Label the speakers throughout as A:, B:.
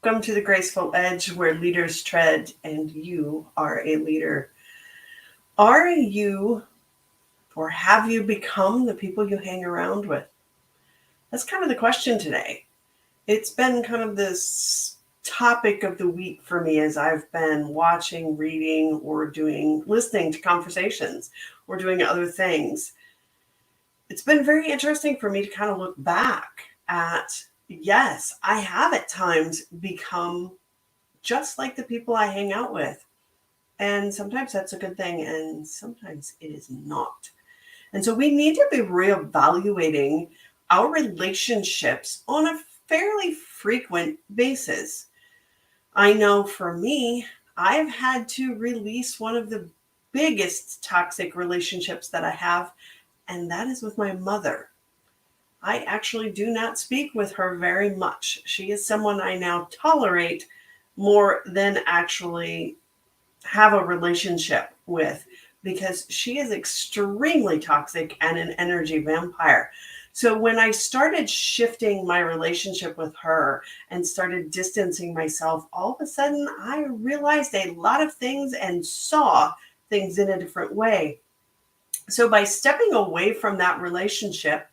A: Welcome to the Graceful Edge where leaders tread and you are a leader. Are you or have you become the people you hang around with? That's kind of the question today. It's been kind of this topic of the week for me as I've been watching, reading, or listening to conversations or doing other things. It's been very interesting for me to kind of look back at, yes, I have at times become just like the people I hang out with. And sometimes that's a good thing, and sometimes it is not. And so we need to be reevaluating our relationships on a fairly frequent basis. I know for me, I've had to release one of the biggest toxic relationships that I have, and that is with my mother. I actually do not speak with her very much. She is someone I now tolerate more than actually have a relationship with because she is extremely toxic and an energy vampire. So when I started shifting my relationship with her and started distancing myself, all of a sudden I realized a lot of things and saw things in a different way. So by stepping away from that relationship,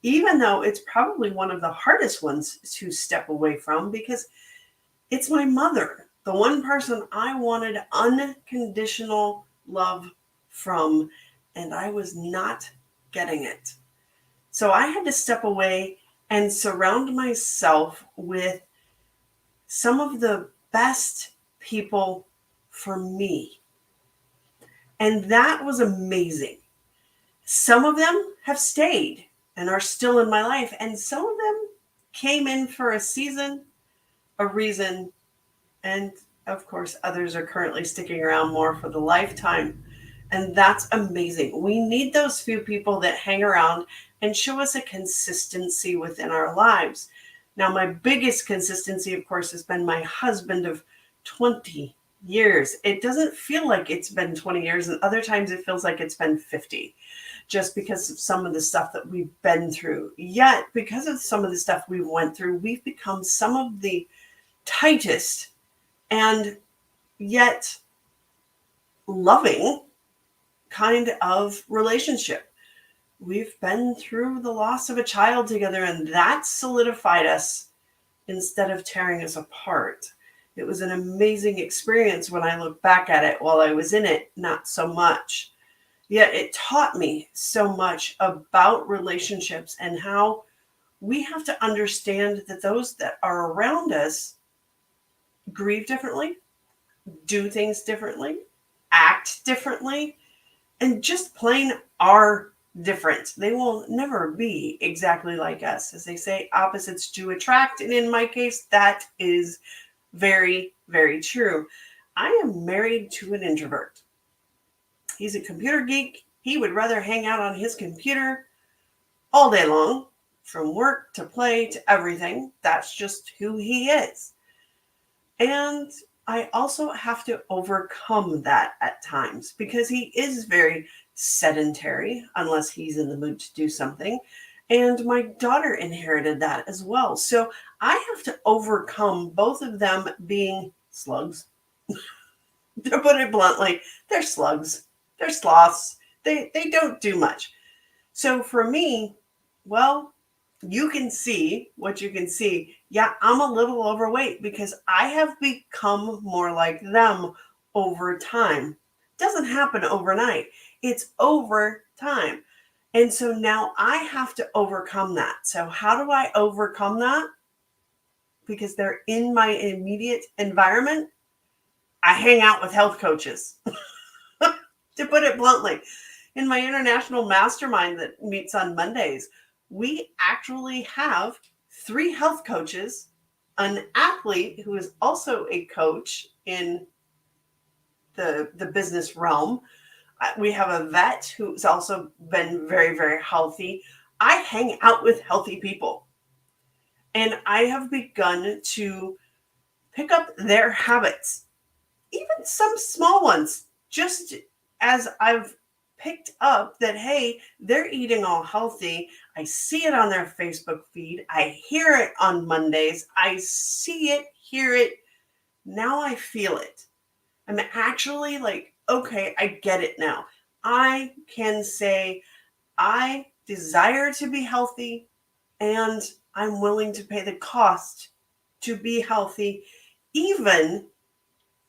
A: even though it's probably one of the hardest ones to step away from because it's my mother, the one person I wanted unconditional love from, and I was not getting it. So I had to step away and surround myself with some of the best people for me. And that was amazing. Some of them have stayed and are still in my life, and some of them came in for a season, a reason, and of course, others are currently sticking around more for the lifetime. And that's amazing. We need those few people that hang around and show us a consistency within our lives. Now, my biggest consistency, of course, has been my husband of 20 years. It doesn't feel like it's been 20 years, and other times it feels like it's been 50 just because of some of the stuff that we've been through. Yet, because of some of the stuff we went through, we've become some of the tightest and yet loving kind of relationship. We've been through the loss of a child together, and that solidified us instead of tearing us apart. It was an amazing experience when I look back at it. While I was in it, not so much. Yet it taught me so much about relationships and how we have to understand that those that are around us grieve differently, do things differently, act differently, and just plain are different. They will never be exactly like us. As they say, opposites do attract. And in my case, that is very, very true. I am married to an introvert. He's a computer geek. He would rather hang out on his computer all day long, from work to play to everything. That's just who he is. And I also have to overcome that at times because he is very sedentary unless he's in the mood to do something. And my daughter inherited that as well. So I have to overcome both of them being slugs. To put it bluntly, they're slugs. They're sloths. They don't do much. So for me, well, you can see what you can see. Yeah, I'm a little overweight because I have become more like them over time. Doesn't happen overnight. It's over time. And so now I have to overcome that. So how do I overcome that? Because they're in my immediate environment. I hang out with health coaches. To put it bluntly, in my international mastermind that meets on Mondays, we actually have 3 health coaches, an athlete who is also a coach in the business realm. We have a vet who's also been very, very healthy. I hang out with healthy people, and I have begun to pick up their habits, even some small ones, just as I've picked up that, hey, they're eating all healthy. I see it on their Facebook feed. I hear it on Mondays. I see it, hear it. Now I feel it. I'm actually like, okay, I get it now. I can say, I desire to be healthy and I'm willing to pay the cost to be healthy, even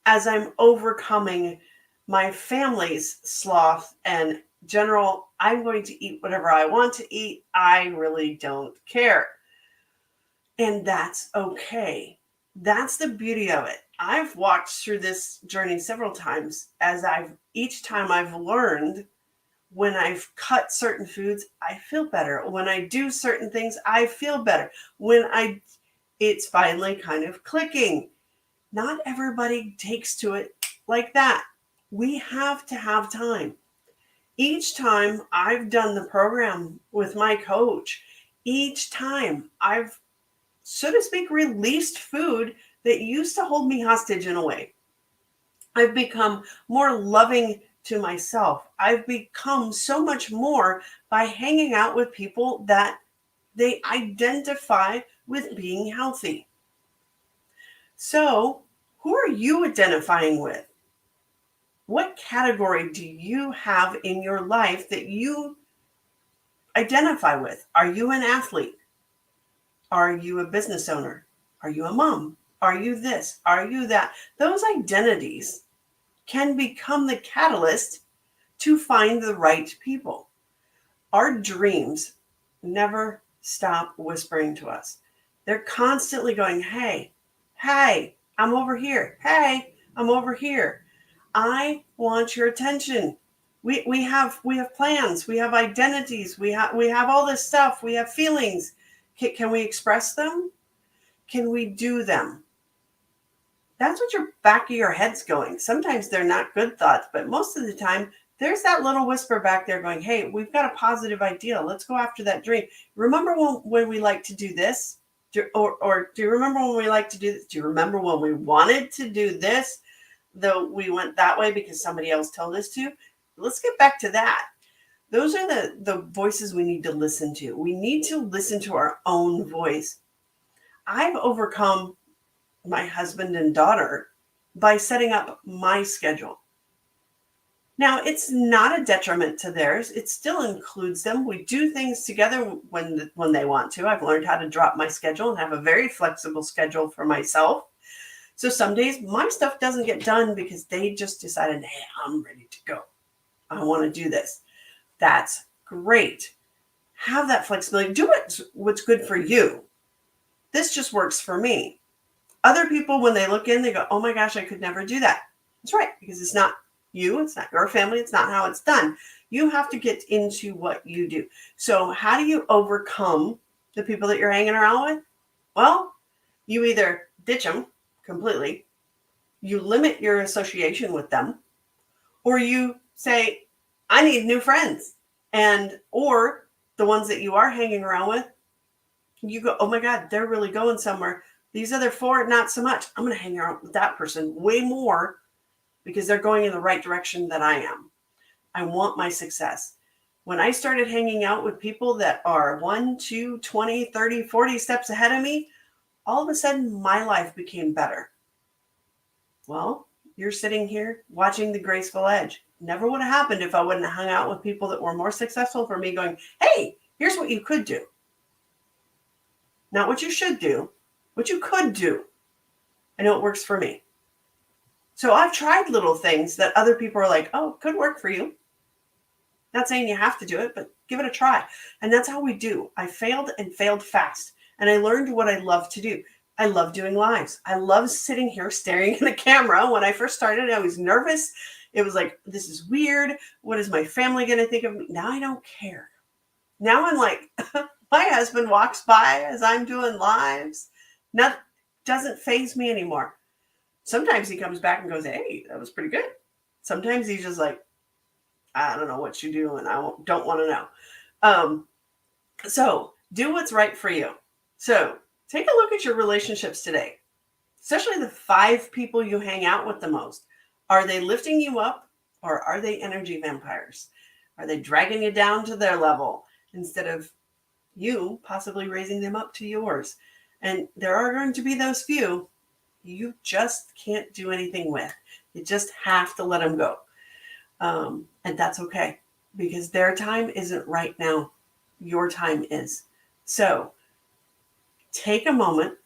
A: as I'm overcoming my family's sloth and general, I'm going to eat whatever I want to eat. I really don't care. And that's okay. That's the beauty of it. I've walked through this journey several times as each time I've learned when I've cut certain foods, I feel better. When I do certain things, I feel better. It's finally kind of clicking. Not everybody takes to it like that. We have to have time. Each time I've done the program with my coach, each time I've, so to speak, released food that used to hold me hostage in a way. I've become more loving to myself. I've become so much more by hanging out with people that they identify with being healthy. So, who are you identifying with? What category do you have in your life that you identify with? Are you an athlete? Are you a business owner? Are you a mom? Are you this? Are you that? Those identities can become the catalyst to find the right people. Our dreams never stop whispering to us. They're constantly going, hey, I'm over here. Hey, I'm over here. I want your attention. We have plans. We have identities. We have all this stuff. We have feelings. Can we express them? Can we do them? That's what your back of your head's going. Sometimes they're not good thoughts, but most of the time there's that little whisper back there going, hey, we've got a positive idea. Let's go after that dream. Remember when we like to do this? Or do you remember when we like to do this? Do you remember when we wanted to do this, though we went that way because somebody else told us to? Let's get back to that. Those are the voices we need to listen to. We need to listen to our own voice. I've overcome my husband and daughter by setting up my schedule. Now, it's not a detriment to theirs. It still includes them. We do things together when they want to. I've learned how to drop my schedule and have a very flexible schedule for myself. So some days my stuff doesn't get done because they just decided, hey, I'm ready to go. I want to do this. That's great. Have that flexibility. Do what's good for you. This just works for me. Other people, when they look in, they go, oh my gosh, I could never do that. That's right, because it's not you, it's not your family, it's not how it's done. You have to get into what you do. So how do you overcome the people that you're hanging around with? Well, you either ditch them completely, you limit your association with them, or you say, I need new friends. Or the ones that you are hanging around with, you go, oh my God, they're really going somewhere. These other four, not so much. I'm going to hang out with that person way more because they're going in the right direction than I am. I want my success. When I started hanging out with people that are 1, 2, 20, 30, 40 steps ahead of me, all of a sudden my life became better. Well, you're sitting here watching The Graceful Edge. Never would have happened if I wouldn't have hung out with people that were more successful for me going, hey, here's what you could do. Not what you should do, what you could do. I know it works for me. So I've tried little things that other people are like, oh, could work for you. Not saying you have to do it, but give it a try. And that's how we do. I failed and failed fast. And I learned what I love to do. I love doing lives. I love sitting here staring in the camera. When I first started, I was nervous. It was like, this is weird. What is my family going to think of me? Now I don't care. Now I'm like, my husband walks by as I'm doing lives. Doesn't faze me anymore. Sometimes he comes back and goes, hey, that was pretty good. Sometimes he's just like, I don't know what you do and I don't want to know. So do what's right for you. So take a look at your relationships today, especially the 5 people you hang out with the most. Are they lifting you up or are they energy vampires? Are they dragging you down to their level instead of you possibly raising them up to yours? And there are going to be those few. you just can't do anything with. You just have to let them go. And that's okay, because their time isn't right now. Your time is. So take a moment,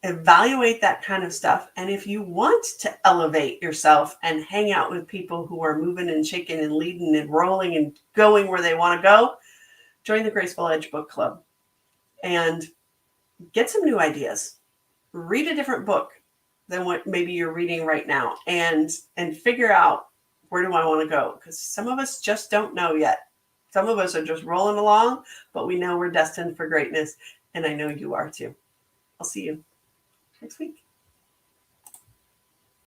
A: evaluate that kind of stuff. And if you want to elevate yourself and hang out with people who are moving and shaking and leading and rolling and going where they want to go, join the Graceful Edge Book Club and get some new ideas. Read a different book than what maybe you're reading right now, and figure out, where do I want to go? Because some of us just don't know yet. Some of us are just rolling along, but we know we're destined for greatness. And I know you are too. I'll see you next week.